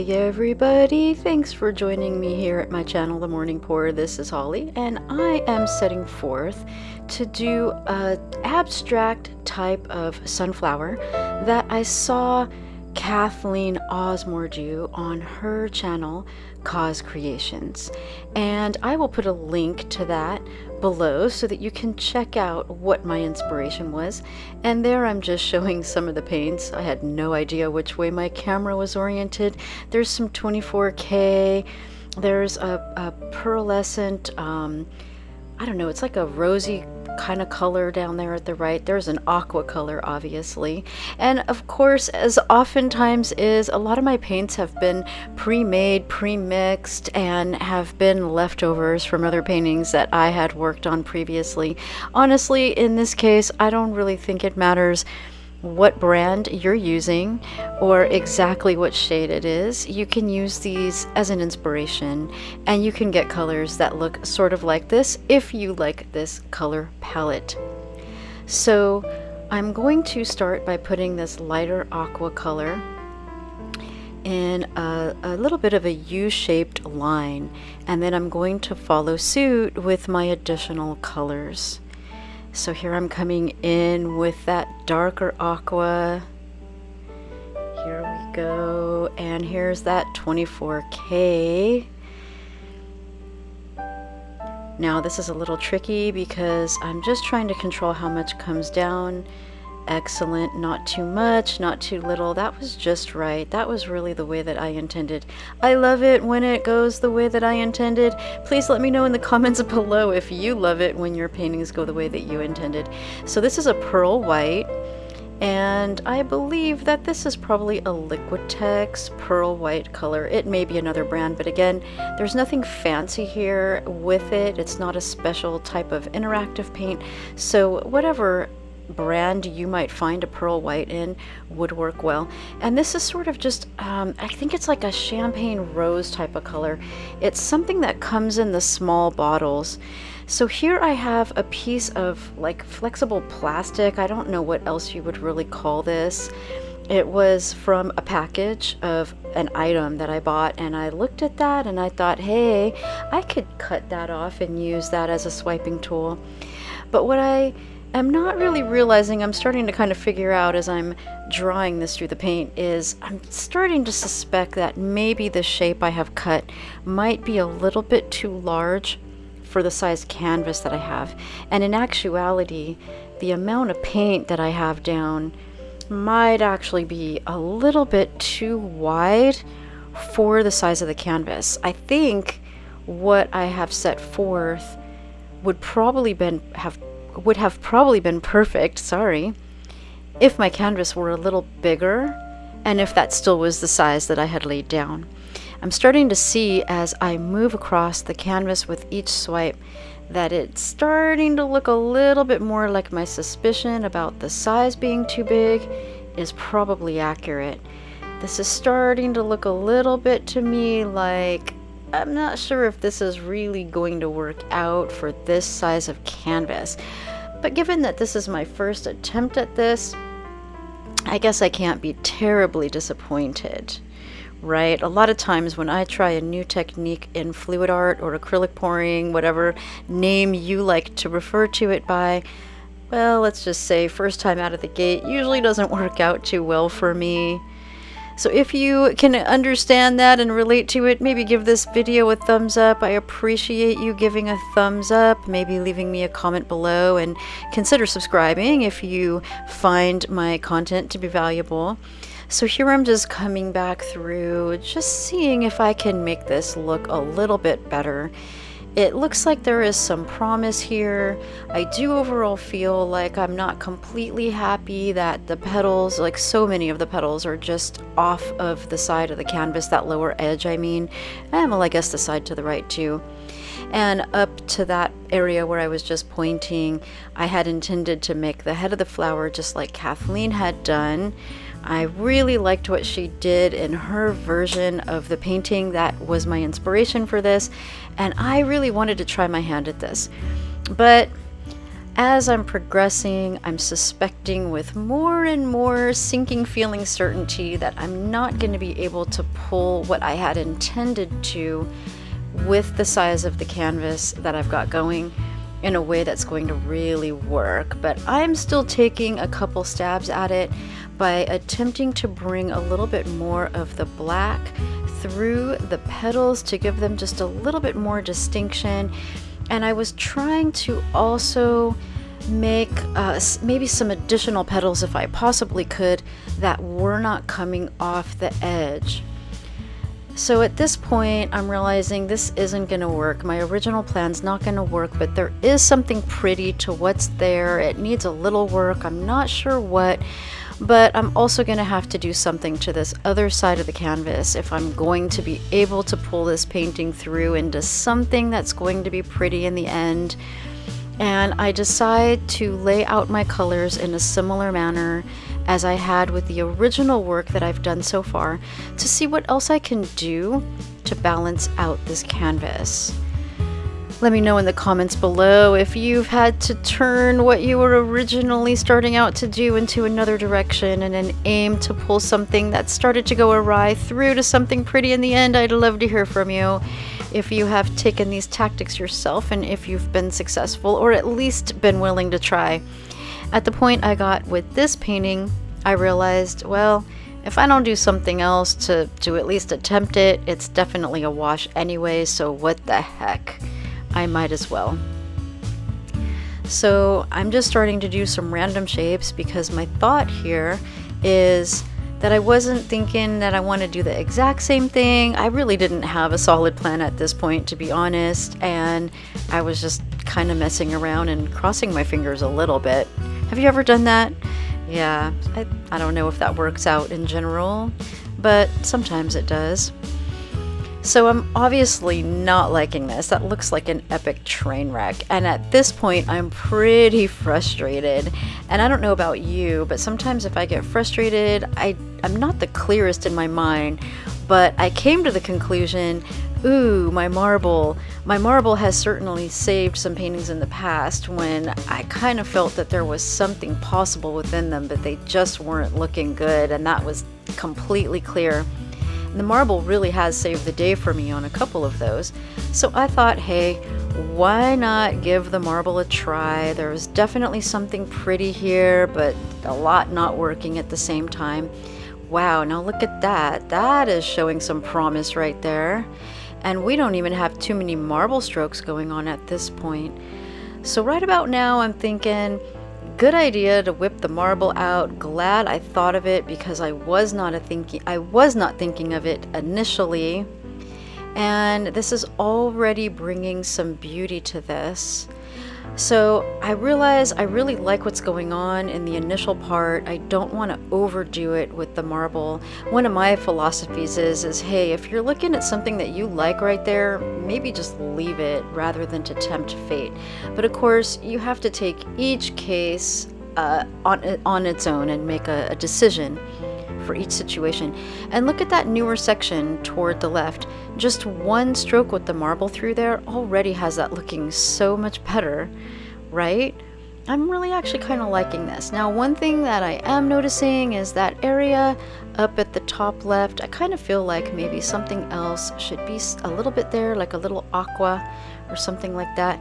Hey everybody, thanks for joining me here at my channel, The Morning Pour. This is Holly, and I am setting forth to do an abstract type of sunflower that I saw Cathleen Osmore do on her channel, Cause Creations. And I will put a link to that below so that you can check out what my inspiration was. And there I'm just showing some of the paints. I had no idea which way my camera was oriented. There's some 24K, there's a pearlescent, I don't know, it's like a rosy kind of color down there at the right. There's an aqua color, obviously. And of course, as oftentimes is, a lot of my paints have been pre-made, pre-mixed, and have been leftovers from other paintings that I had worked on previously. Honestly, in this case, I don't really think it matters what brand you're using or exactly what shade it is. You can use these as an inspiration, and you can get colors that look sort of like this if you like this color palette. So I'm going to start by putting this lighter aqua color in a little bit of a U-shaped line, and then I'm going to follow suit with my additional colors. So here I'm coming in with that darker aqua. Here we go. And here's that 24K. Now this is a little tricky because I'm just trying to control how much comes down. Excellent. Not too much, not too little. That was just right. That was really the way that I intended. I love it when it goes the way that I intended. Please let me know in the comments below if you love it when your paintings go the way that you intended. So this is a pearl white, and I believe that this is probably a Liquitex pearl white color. It may be another brand, but again, there's nothing fancy here with it. It's not a special type of interactive paint. So whatever brand you might find a pearl white in would work well. And this is sort of just I think it's like a champagne rose type of color. It's something that comes in the small bottles. So here I have a piece of like flexible plastic. I don't know what else you would really call this. It was from a package of an item that I bought, and I looked at that and I thought, hey, I could cut that off and use that as a swiping tool. But what I'm not really realizing, I'm starting to kind of figure out as I'm drawing this through the paint, is I'm starting to suspect that maybe the shape I have cut might be a little bit too large for the size canvas that I have. And in actuality, the amount of paint that I have down might actually be a little bit too wide for the size of the canvas. I think what I have set forth would have probably been perfect, sorry, if my canvas were a little bigger and if that still was the size that I had laid down. I'm starting to see as I move across the canvas with each swipe that it's starting to look a little bit more like my suspicion about the size being too big is probably accurate. This is starting to look a little bit to me like I'm not sure if this is really going to work out for this size of canvas. But given that this is my first attempt at this, I guess I can't be terribly disappointed, right? A lot of times when I try a new technique in fluid art or acrylic pouring, whatever name you like to refer to it by, well, let's just say first time out of the gate usually doesn't work out too well for me. So if you can understand that and relate to it, maybe give this video a thumbs up. I appreciate you giving a thumbs up, maybe leaving me a comment below, and consider subscribing if you find my content to be valuable. So here I'm just coming back through, just seeing if I can make this look a little bit better. It looks like there is some promise here. I do overall feel like I'm not completely happy that the petals, like so many of the petals, are just off of the side of the canvas, that lower edge I mean. And well, I guess the side to the right too. And up to that area where I was just pointing, I had intended to make the head of the flower just like Cathleen had done. I really liked what she did in her version of the painting. That was my inspiration for this, and I really wanted to try my hand at this. But as I'm progressing, I'm suspecting with more and more sinking feeling certainty that I'm not going to be able to pull what I had intended to with the size of the canvas that I've got going in a way that's going to really work. But I'm still taking a couple stabs at it by attempting to bring a little bit more of the black through the petals to give them just a little bit more distinction. And I was trying to also make maybe some additional petals, if I possibly could, that were not coming off the edge. So at this point, I'm realizing this isn't going to work. My original plan's not going to work, but there is something pretty to what's there. It needs a little work. I'm not sure what, but I'm also going to have to do something to this other side of the canvas if I'm going to be able to pull this painting through into something that's going to be pretty in the end. And I decide to lay out my colors in a similar manner as I had with the original work that I've done so far, to see what else I can do to balance out this canvas. Let me know in the comments below if you've had to turn what you were originally starting out to do into another direction and an aim to pull something that started to go awry through to something pretty in the end. I'd love to hear from you if you have taken these tactics yourself and if you've been successful or at least been willing to try. At the point I got with this painting, I realized, well, if I don't do something else to at least attempt it, it's definitely a wash anyway, so what the heck? I might as well. So I'm just starting to do some random shapes because my thought here is that I wasn't thinking that I want to do the exact same thing. I really didn't have a solid plan at this point, to be honest, and I was just kind of messing around and crossing my fingers a little bit. Have you ever done that? Yeah, I don't know if that works out in general, but sometimes it does. So I'm obviously not liking this. That looks like an epic train wreck. And at this point, I'm pretty frustrated. And I don't know about you, but sometimes if I get frustrated, I'm not the clearest in my mind, but I came to the conclusion, ooh, my marble has certainly saved some paintings in the past when I kind of felt that there was something possible within them, but they just weren't looking good, and that was completely clear. And the marble really has saved the day for me on a couple of those. So I thought, hey, why not give the marble a try? There was definitely something pretty here, but a lot not working at the same time. Wow, now look at that. That is showing some promise right there. And we don't even have too many marble strokes going on at this point. So right about now, I'm thinking, good idea to whip the marble out. Glad I thought of it because I was not thinking of it initially. And this is already bringing some beauty to this. So I realize I really like what's going on in the initial part. I don't want to overdo it with the marble. One of my philosophies is, hey, if you're looking at something that you like right there, maybe just leave it rather than to tempt fate. But of course, you have to take each case on its own and make a decision for each situation. And look at that newer section toward the left. Just one stroke with the marble through there already has that looking so much better, right? I'm really actually kind of liking this. Now, one thing that I am noticing is that area up at the top left. I kind of feel like maybe something else should be a little bit there, like a little aqua or something like that.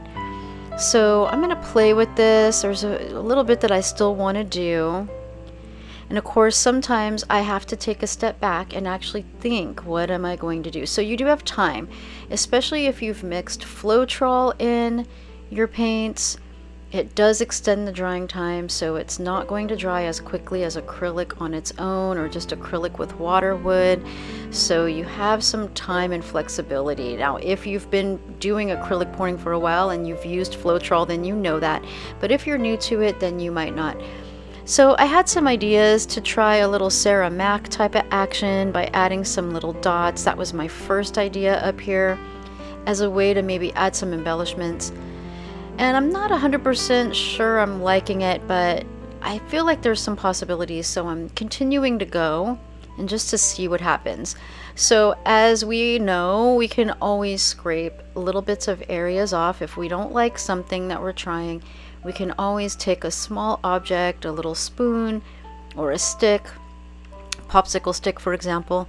So I'm going to play with this. There's a little bit that I still want to do. And of course, sometimes I have to take a step back and actually think, what am I going to do? So you do have time, especially if you've mixed Floetrol in your paints. It does extend the drying time, so it's not going to dry as quickly as acrylic on its own or just acrylic with water would. So you have some time and flexibility. Now, if you've been doing acrylic pouring for a while and you've used Floetrol, then you know that. But if you're new to it, then you might not. So I had some ideas to try a little Sarah Mac type of action by adding some little dots. That was my first idea up here as a way to maybe add some embellishments. And I'm not 100% sure I'm liking it, but I feel like there's some possibilities, so I'm continuing to go and just to see what happens. So as we know, we can always scrape little bits of areas off if we don't like something that we're trying. we can always take a small object, a little spoon or a stick, popsicle stick for example,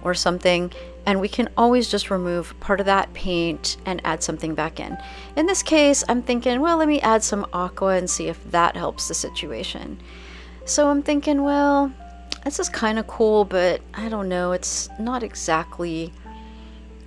or something, and we can always just remove part of that paint and add something back in. In this case, I'm thinking, well, let me add some Aqua and see if that helps the situation. So I'm thinking, well, this is kind of cool, but I don't know, it's not exactly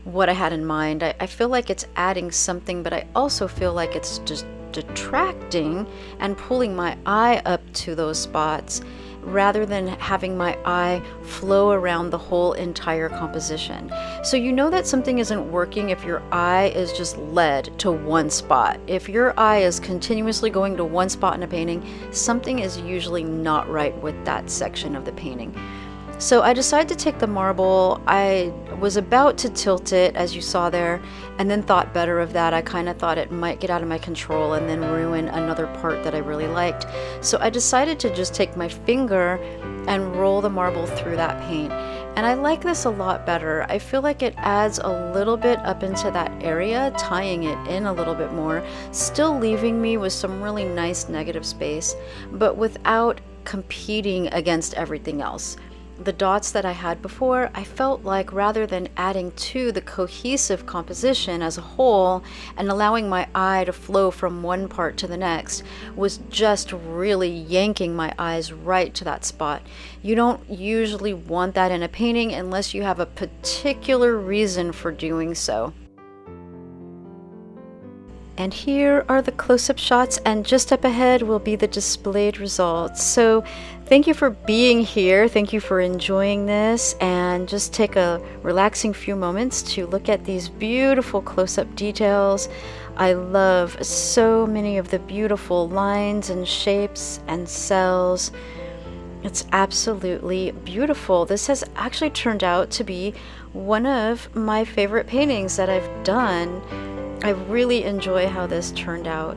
what I had in mind. I feel like it's adding something, but I also feel like it's just detracting and pulling my eye up to those spots rather than having my eye flow around the whole entire composition. So you know that something isn't working if your eye is just led to one spot. If your eye is continuously going to one spot in a painting, something is usually not right with that section of the painting. So I decided to take the marble. I was about to tilt it, as you saw there, and then thought better of that. I kind of thought it might get out of my control and then ruin another part that I really liked. So I decided to just take my finger and roll the marble through that paint. And I like this a lot better. I feel like it adds a little bit up into that area, tying it in a little bit more, still leaving me with some really nice negative space, but without competing against everything else. The dots that I had before, I felt like rather than adding to the cohesive composition as a whole and allowing my eye to flow from one part to the next, was just really yanking my eyes right to that spot. You don't usually want that in a painting unless you have a particular reason for doing so. And here are the close-up shots, and just up ahead will be the displayed results. So thank you for being here. Thank you for enjoying this, and just take a relaxing few moments to look at these beautiful close-up details. I love so many of the beautiful lines and shapes and cells. It's absolutely beautiful. This has actually turned out to be one of my favorite paintings that I've done. I really enjoy how this turned out.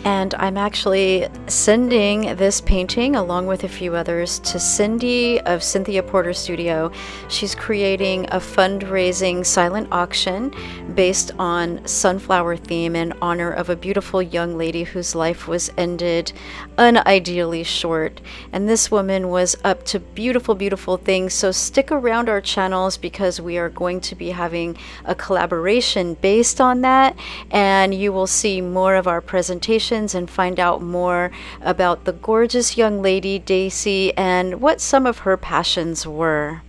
And I'm actually sending this painting along with a few others to Cindy of Cynthia Porter Studio. She's creating a fundraising silent auction based on sunflower theme in honor of a beautiful young lady whose life was ended unideally short. And this woman was up to beautiful, beautiful things. So stick around our channels because we are going to be having a collaboration based on that. And you will see more of our presentations and find out more about the gorgeous young lady Dacey and what some of her passions were.